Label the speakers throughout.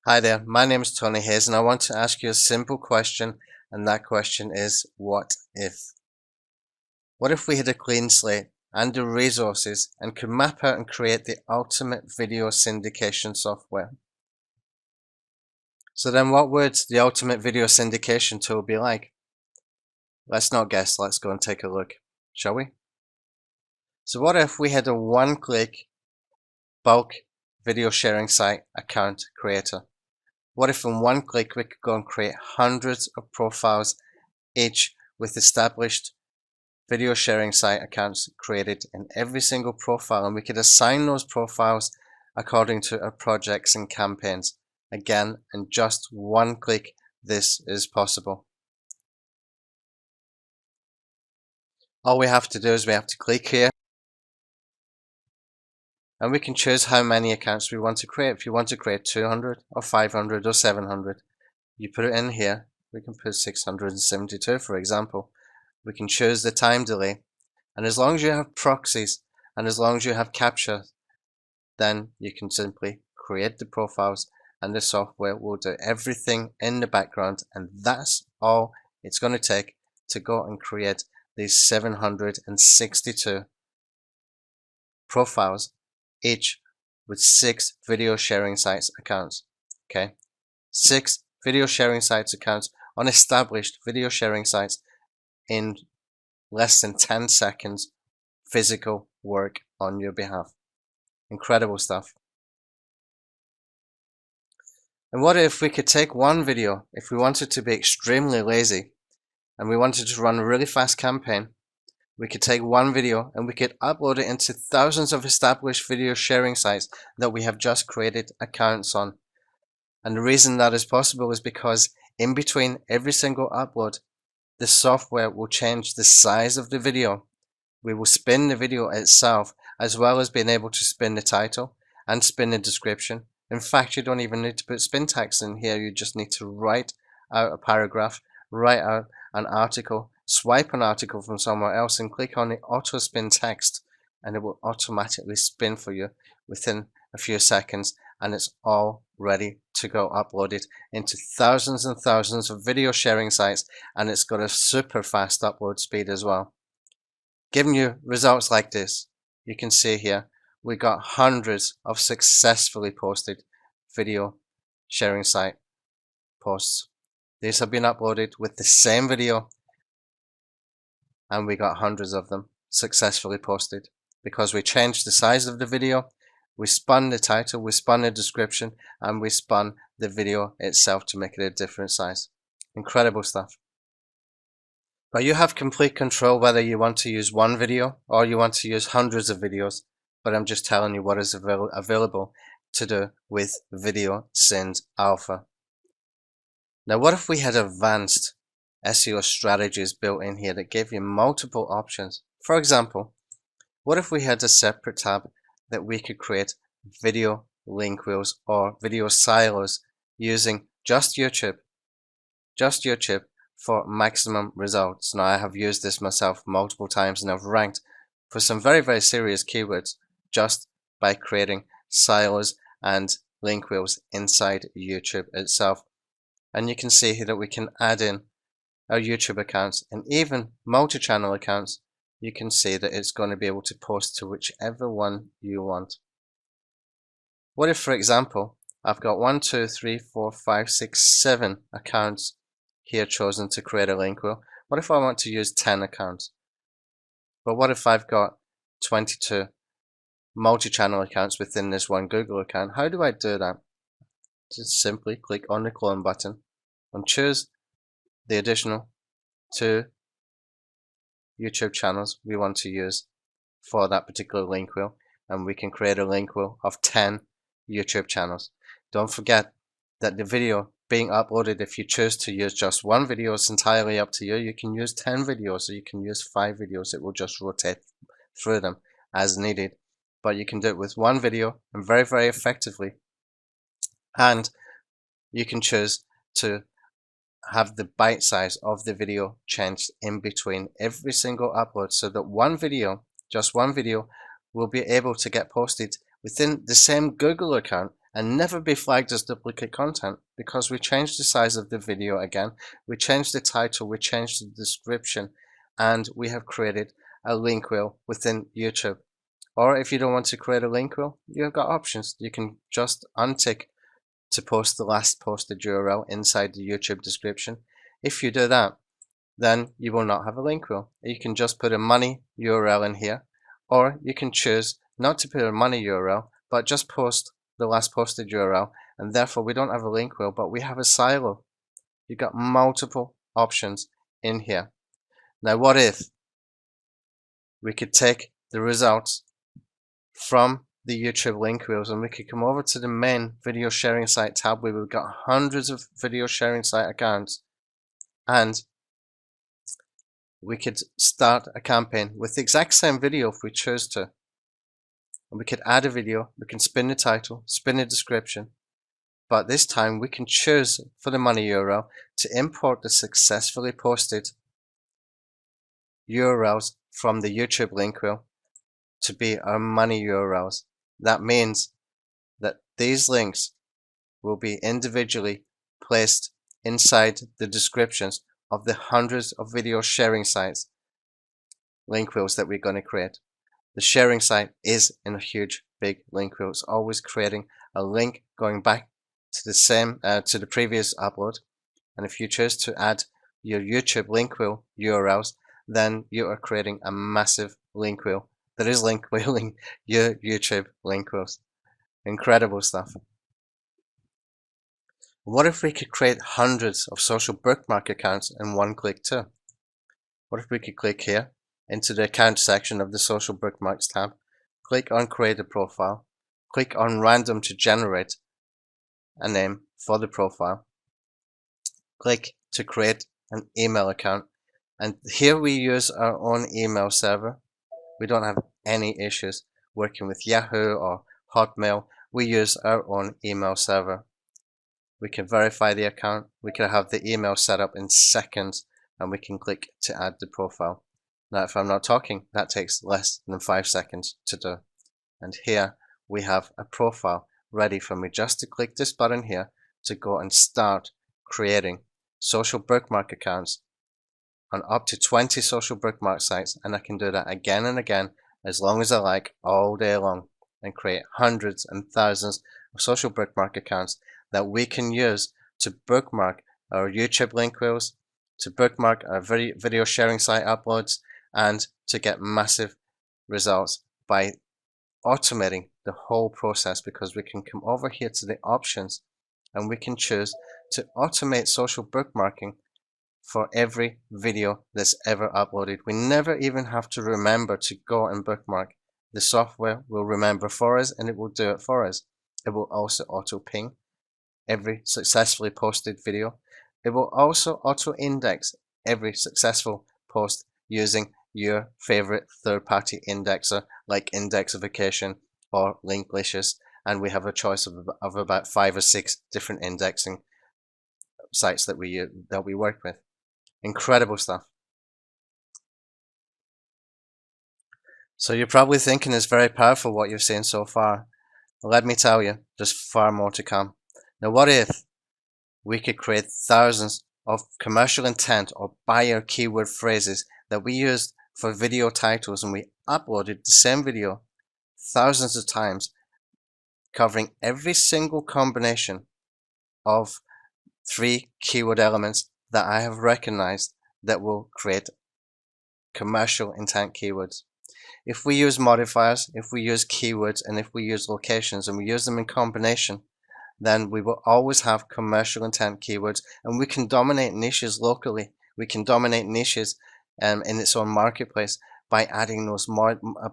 Speaker 1: Hi there, my name is Tony Hayes and I want to ask you a simple question, and that question is, what if? What if we had a clean slate and the resources and could map out and create the ultimate video syndication software? So then what would the ultimate video syndication tool be like? Let's not guess, let's go and take a look, shall we? So what if we had a one-click bulk video sharing site account creator? What if in one click we could go and create hundreds of profiles, each with established video sharing site accounts created in every single profile, and we could assign those profiles according to our projects and campaigns. Again, in just one click, this is possible. All we have to do is we have to click here, and we can choose how many accounts we want to create. If you want to create 200 or 500 or 700, you put it in here. We can put 672, for example. We can choose the time delay, and as long as you have proxies and as long as you have capture, then you can simply create the profiles and the software will do everything in the background, and that's all it's going to take to go and create these 762 profiles, each with 6 video sharing sites accounts. Okay, 6 video sharing sites accounts on established video sharing sites in less than 10 seconds physical work on your behalf. Incredible stuff. And what if we could take one video, if we wanted to be extremely lazy and we wanted to run a really fast campaign, we could take one video and we could upload it into thousands of established video sharing sites that we have just created accounts on. And the reason that is possible is because in between every single upload, the software will change the size of the video. We will spin the video itself, as well as being able to spin the title and spin the description. In fact, you don't even need to put spin text in here. You just need to write out a paragraph, write out an article, swipe an article from somewhere else and click on the auto spin text, and it will automatically spin for you within a few seconds, and it's all ready to go uploaded into thousands and thousands of video sharing sites, and it's got a super fast upload speed as well. Giving you results like this, you can see here we got hundreds of successfully posted video sharing site posts. These have been uploaded with the same video, and we got hundreds of them successfully posted because we changed the size of the video, we spun the title, we spun the description, and we spun the video itself to make it a different size. Incredible stuff. But you have complete control whether you want to use one video or you want to use hundreds of videos. But I'm just telling you what is available to do with Video Synd Alpha. Now, what if we had advanced SEO strategies built in here that gave you multiple options? For example, what if we had a separate tab that we could create video link wheels or video silos using just YouTube for maximum results? Now, I have used this myself multiple times and I've ranked for some very, very serious keywords just by creating silos and link wheels inside YouTube itself. And you can see here that we can add in our YouTube accounts and even multi-channel accounts. You can see that it's going to be able to post to whichever one you want. What if, for example, I've got 1, 2, 3, 4, 5, 6, 7 accounts here chosen to create a link wheel. What if I want to use 10 accounts? But what if I've got 22 multi-channel accounts within this one Google account? How do I do that? Just simply click on the clone button and choose the additional 2 YouTube channels we want to use for that particular link wheel, and we can create a link wheel of 10 YouTube channels. Don't forget that the video being uploaded, if you choose to use just one video, it's entirely up to you. You can use 10 videos or you can use 5 videos. It will just rotate through them as needed, but you can do it with one video and very, very effectively. And you can choose to have the bite size of the video changed in between every single upload, so that one video, just one video, will be able to get posted within the same Google account and never be flagged as duplicate content because we changed the size of the video again, we changed the title, we changed the description, and we have created a link wheel within YouTube. Or if you don't want to create a link wheel, you've got options. You can just untick to post the last posted URL inside the YouTube description. If you do that, then you will not have a link wheel. You can just put a money URL in here, or you can choose not to put a money URL, but just post the last posted URL, and therefore we don't have a link wheel, but we have a silo. You've got multiple options in here. Now, what if we could take the results from the YouTube link wheels and we could come over to the main video sharing site tab where we've got hundreds of video sharing site accounts, and we could start a campaign with the exact same video if we chose to. And we could add a video, we can spin the title, spin the description, but this time we can choose for the money URL to import the successfully posted URLs from the YouTube link wheel to be our money URLs. That means that these links will be individually placed inside the descriptions of the hundreds of video sharing sites link wheels that we're going to create. The sharing site is in a huge big link wheel. It's always creating a link going back to the same to the previous upload. And if you choose to add your YouTube link wheel URLs, then you are creating a massive link wheel that is link wheeling your YouTube link wheels. Incredible stuff. What if we could create hundreds of social bookmark accounts in one click too? What if we could click here into the account section of the social bookmarks tab, click on create a profile, click on random to generate a name for the profile, click to create an email account, and here we use our own email server. We don't have any issues working with Yahoo or Hotmail. We use our own email server. We can verify the account, we can have the email set up in seconds, and we can click to add the profile. Now, if I'm not talking, that takes less than 5 seconds to do. And here we have a profile ready for me just to click this button here to go and start creating social bookmark accounts on up to 20 social bookmark sites, and I can do that again and again as long as I like, all day long, and create hundreds and thousands of social bookmark accounts that we can use to bookmark our YouTube link wheels, to bookmark our video sharing site uploads, and to get massive results by automating the whole process, because we can come over here to the options and we can choose to automate social bookmarking for every video that's ever uploaded. We never even have to remember to go and bookmark. The software will remember for us and it will do it for us. It will also auto ping every successfully posted video. It will also auto index every successful post using your favorite third-party indexer like Indexification or Linklicious, and we have a choice of about 5 or 6 different indexing sites that we work with. Incredible stuff. So you're probably thinking it's very powerful what you've seen so far. Let me tell you, there's far more to come. Now, what if we could create thousands of commercial intent or buyer keyword phrases that we used for video titles, and we uploaded the same video thousands of times, covering every single combination of 3 keyword elements that I have recognized that will create commercial intent keywords. If we use modifiers, if we use keywords, and if we use locations, and we use them in combination, then we will always have commercial intent keywords, and we can dominate niches locally. We can dominate niches in its own marketplace by adding those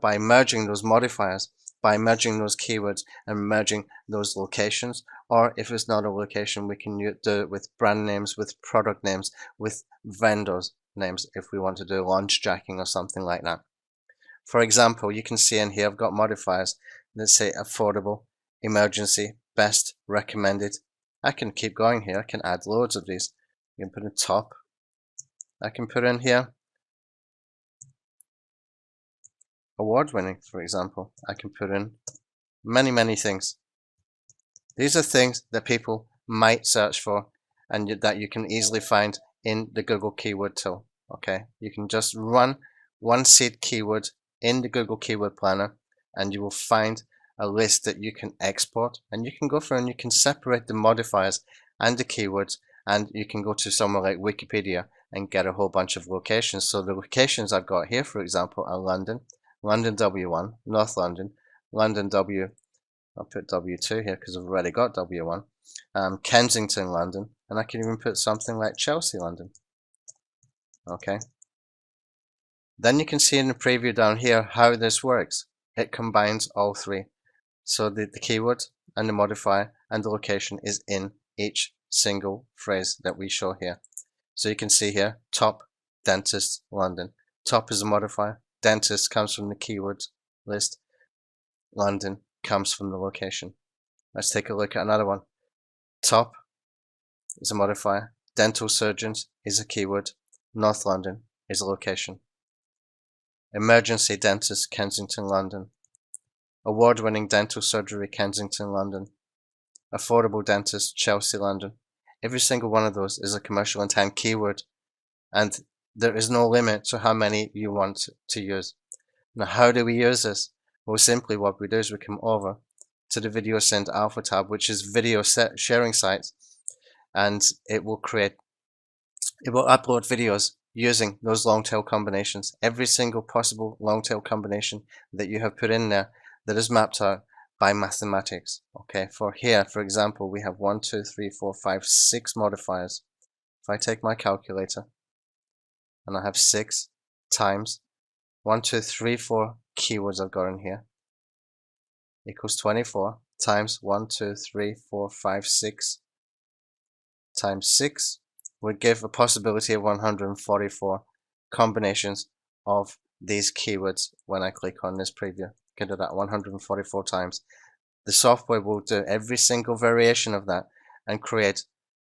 Speaker 1: by merging those modifiers, by merging those keywords and merging those locations. Or if it's not a location, we can do it with brand names, with product names, with vendors names if we want to do launch jacking or something like that. For example, you can see in here I've got modifiers. Let's say affordable, emergency, best, recommended. I can keep going here. I can add loads of these. You can put in top. I can put in here award winning, for example. I can put in many things. These are things that people might search for and that you can easily find in the Google keyword tool. Okay, you can just run one seed keyword in the Google keyword planner and you will find a list that you can export, and you can go through and you can separate the modifiers and the keywords, and you can go to somewhere like Wikipedia and get a whole bunch of locations. So the locations I've got here, for example, are London, London W1, North London, London W, I'll put W2 here because I've already got W1, Kensington, London, and I can even put something like Chelsea, London. Okay. Then you can see in the preview down here how this works. It combines all three. So the keyword and the modifier and the location is in each single phrase that we show here. So you can see here, top, dentist, London. Top is a modifier. Dentist comes from the keyword list. London comes from the location. Let's take a look at another one. Top is a modifier. Dental surgeons is a keyword. North London is a location. Emergency dentist, Kensington, London. Award-winning dental surgery, Kensington, London. Affordable dentist, Chelsea, London. Every single one of those is a commercial intent keyword, and there is no limit to how many you want to use. Now, how do we use this? Well, simply what we do is we come over to the Video Synd Alpha tab, which is video sharing sites, and it will upload videos using those long tail combinations. Every single possible long tail combination that you have put in there that is mapped out by mathematics. Okay, for here, for example, we have 1, 2, 3, 4, 5, 6 modifiers. If I take my calculator and I have 6 times 1, 2, 3, 4 keywords I've got in here equals 24 times 1, 2, 3, 4, 5, 6 times 6 would give a possibility of 144 combinations of these keywords when I click on this preview. I can do that 144 times. The software will do every single variation of that and create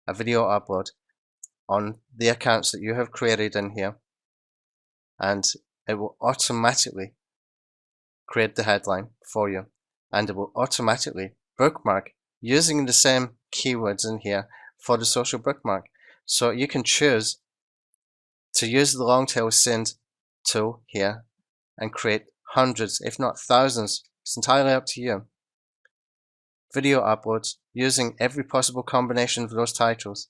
Speaker 1: a video upload on the accounts that you have created in here, and it will automatically create the headline for you, and it will automatically bookmark using the same keywords in here for the social bookmark. So you can choose to use the long tail Synd tool here and create hundreds, if not thousands, it's entirely up to you, video uploads using every possible combination of those titles.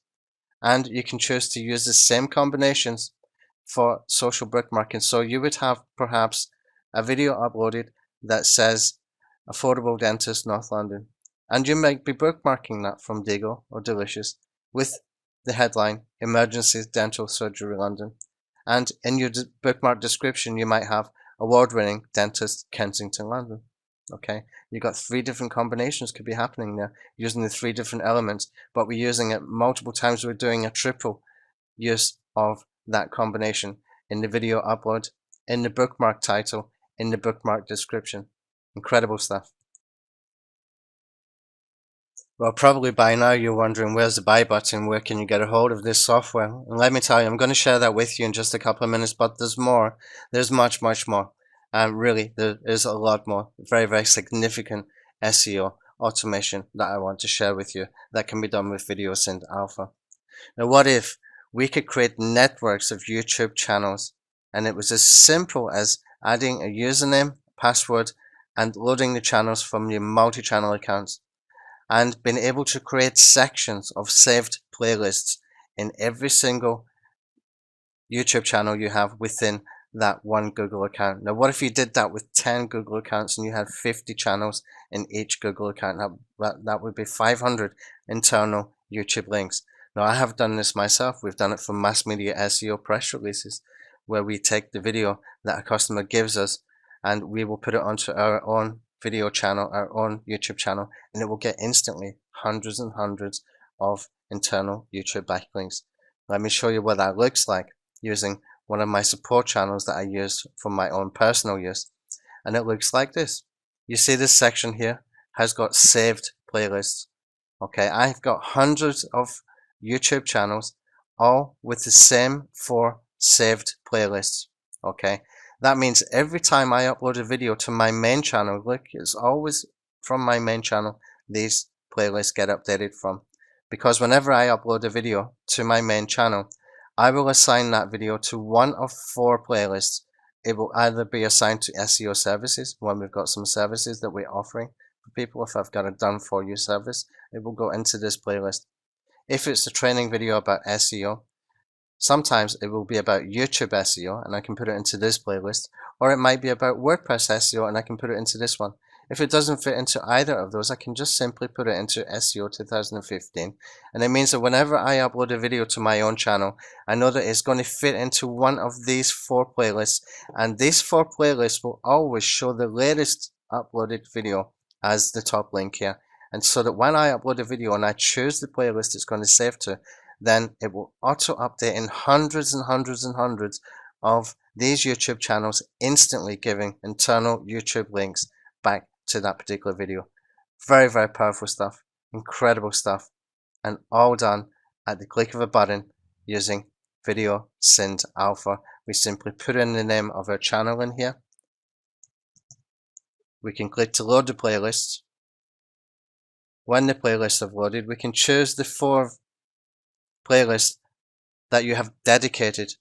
Speaker 1: And you can choose to use the same combinations for social bookmarking. So you would have perhaps a video uploaded that says affordable dentist, North London, and you might be bookmarking that from Deagle or Delicious with the headline emergency dental surgery, London, and in your bookmark description you might have award-winning dentist, Kensington, London. Okay, you've got 3 different combinations could be happening there using the 3 different elements, but we're using it multiple times. We're doing a triple use of that combination in the video upload, in the bookmark title, in the bookmark description. Incredible stuff. Well, probably by now you're wondering where's the buy button, where can you get a hold of this software? And let me tell you, I'm going to share that with you in just a couple of minutes, but there's more. There's much, much more. Really, there is a lot more. Very, very significant SEO automation that I want to share with you that can be done with Video Synd Alpha. Now, what if we could create networks of YouTube channels and it was as simple as adding a username, password, and loading the channels from your multi-channel accounts, and being able to create sections of saved playlists in every single YouTube channel you have within that one Google account. Now, what if you did that with 10 Google accounts and you had 50 channels in each Google account? That would be 500 internal YouTube links. Now, I have done this myself. We've done it for mass media SEO press releases, where we take the video that a customer gives us and we will put it onto our own video channel, our own YouTube channel, and it will get instantly hundreds and hundreds of internal YouTube backlinks. Let me show you what that looks like using one of my support channels that I use for my own personal use, and it looks like this. You see this section here has got saved playlists. Okay, I've got hundreds of YouTube channels, all with the same 4 saved playlists. Okay, that means every time I upload a video to my main channel, look, it's always from my main channel, these playlist get updated from. Because whenever I upload a video to my main channel, I will assign that video to one of 4 playlists. It will either be assigned to SEO services, when we've got some services that we're offering for people. If I've got a done for you service, it will go into this playlist. If it's a training video about SEO, sometimes it will be about YouTube SEO and I can put it into this playlist, or it might be about WordPress SEO and I can put it into this one. If it doesn't fit into either of those, I can just simply put it into SEO 2015, and it means that whenever I upload a video to my own channel, I know that it's going to fit into one of these 4 playlists, and these 4 playlists will always show the latest uploaded video as the top link here. And so that when I upload a video and I choose the playlist it's going to save to, then it will auto update in hundreds and hundreds and hundreds of these YouTube channels, instantly giving internal YouTube links back to that particular video. Very, very powerful stuff, incredible stuff, and all done at the click of a button using Video Synd Alpha. We simply put in the name of our channel in here. We can click to load the playlists. When the playlists have loaded, we can choose the 4 playlists that you have dedicated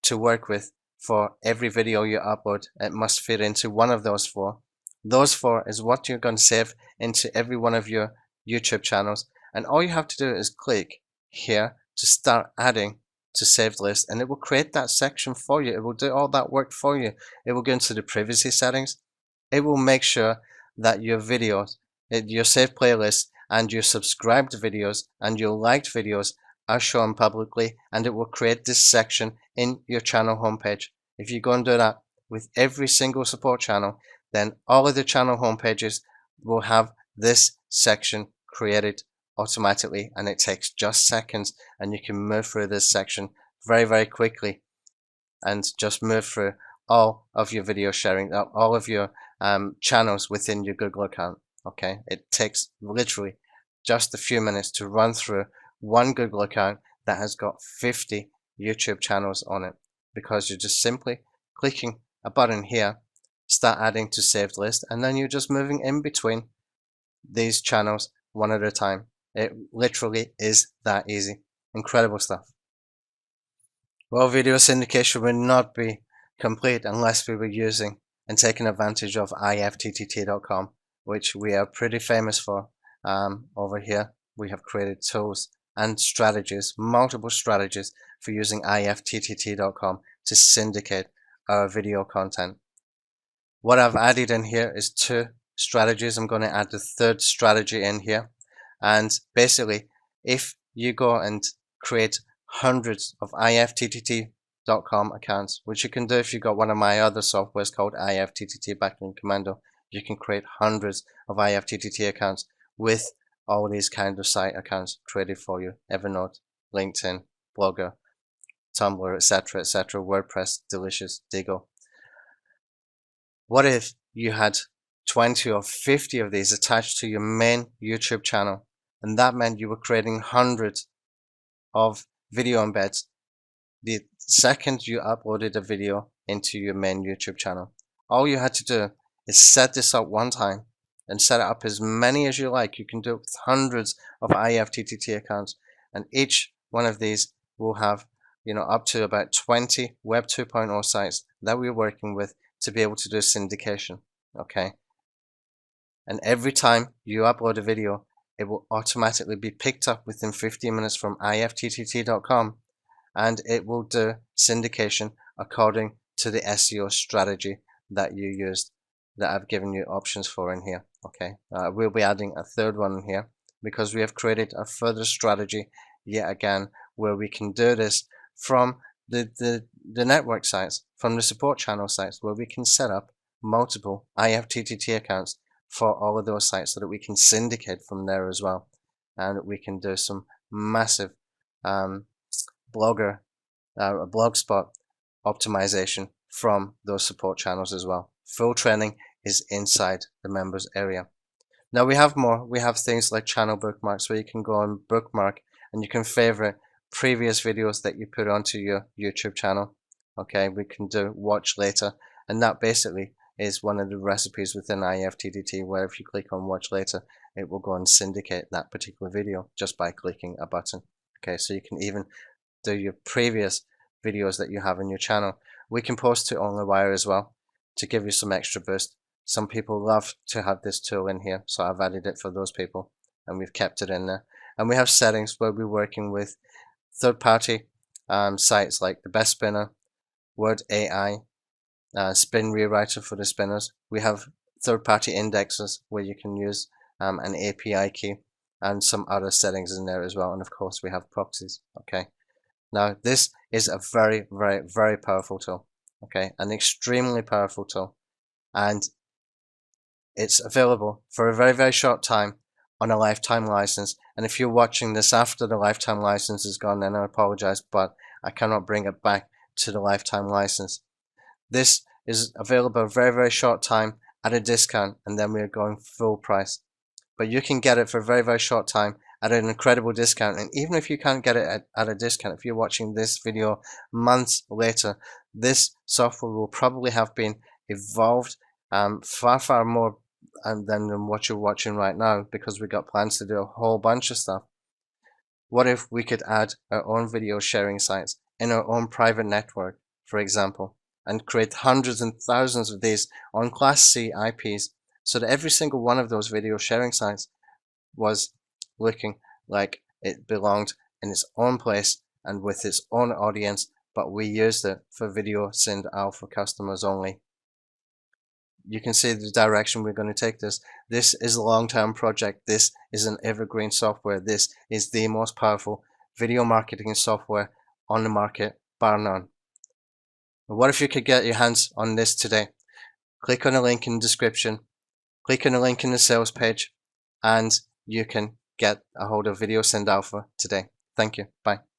Speaker 1: to work with for every video you upload. It must fit into one of those 4. Those 4 is what you're going to save into every one of your YouTube channels, and all you have to do is click here to start adding to saved list, and it will create that section for you. It will do all that work for you. It will go into the privacy settings. It will make sure that your videos, your saved playlists, and your subscribed videos and your liked videos are shown publicly, and it will create this section in your channel homepage. If you go and do that with every single support channel, then all of the channel homepages will have this section created automatically, and it takes just seconds, and you can move through this section very, very quickly and just move through all of your video sharing, all of your channels within your Google account. Okay, it takes literally just a few minutes to run through one Google account that has got 50 YouTube channels on it, because you're just simply clicking a button here, start adding to saved list, and then you're just moving in between these channels one at a time. It literally is that easy. Incredible stuff. Well, video syndication would not be complete unless we were using and taking advantage of ifttt.com, which we are pretty famous for. Over here we have created tools and strategies, multiple strategies for using ifttt.com to syndicate our video content. What I've added in here is 2 strategies. I'm going to add the 3rd strategy in here, and basically if you go and create hundreds of ifttt.com accounts, which you can do if you've got one of my other softwares called ifttt Backlink Commando, you can create hundreds of ifttt accounts with all these kind of site accounts created for you: Evernote, LinkedIn, Blogger, Tumblr, etc., etc., WordPress, Delicious, Diggle. What if you had 20 or 50 of these attached to your main YouTube channel, and that meant you were creating hundreds of video embeds the second you uploaded a video into your main YouTube channel? All you had to do is set this up one time and set it up as many as you like. You can do it with hundreds of ifttt accounts, and each one of these will have, up to about 20 Web 2.0 sites that we're working with to be able to do syndication. Okay, and every time you upload a video, it will automatically be picked up within 15 minutes from ifttt.com, and it will do syndication according to the SEO strategy that you used, that I've given you options for in here. Okay, we'll be adding a 3rd one in here because we have created a further strategy yet again where we can do this from the network sites, from the support channel sites, where we can set up multiple ifttt accounts for all of those sites so that we can syndicate from there as well, and we can do some massive blogspot optimization from those support channels as well. Full training is inside the members area. Now we have more. We have things like channel bookmarks, where you can go and bookmark and you can favorite previous videos that you put onto your YouTube channel. Okay, we can do watch later, and that basically is one of the recipes within ifttt, where if you click on watch later, it will go and syndicate that particular video just by clicking a button. Okay, so you can even do your previous videos that you have on your channel. We can post to OnlyWire as well to give you some extra boost. Some people love to have this tool in here, so I've added it for those people and we've kept it in there. And we have settings where we're working with third-party sites like the Best Spinner, Word AI, Spin Rewriter for the spinners. We have third-party indexes where you can use an API key and some other settings in there as well. And of course we have proxies. Okay. Now this is a very, very, very powerful tool. Okay, an extremely powerful tool, and it's available for a very, very short time on a lifetime license. And if you're watching this after the lifetime license is gone, then I apologize, but I cannot bring it back to the lifetime license. This is available a very, very short time at a discount, and then we're going full price. But you can get it for a very, very short time at an incredible discount. And even if you can't get it at a discount, if you're watching this video months later, this software will probably have been evolved far, far more than what you're watching right now, because we've got plans to do a whole bunch of stuff. What if we could add our own video sharing sites in our own private network, for example, and create hundreds and thousands of these on Class C IPs, so that every single one of those video sharing sites was looking like it belonged in its own place and with its own audience, but we used it for Video Synd Alpha customers only. You can see the direction we're going to take this. This is a long-term project. This is an evergreen software. This is the most powerful video marketing software on the market, bar none. What if you could get your hands on this today? Click on the link in the description, click on the link in the sales page, and you can get a hold of Video Synd Alpha today. Thank you. Bye.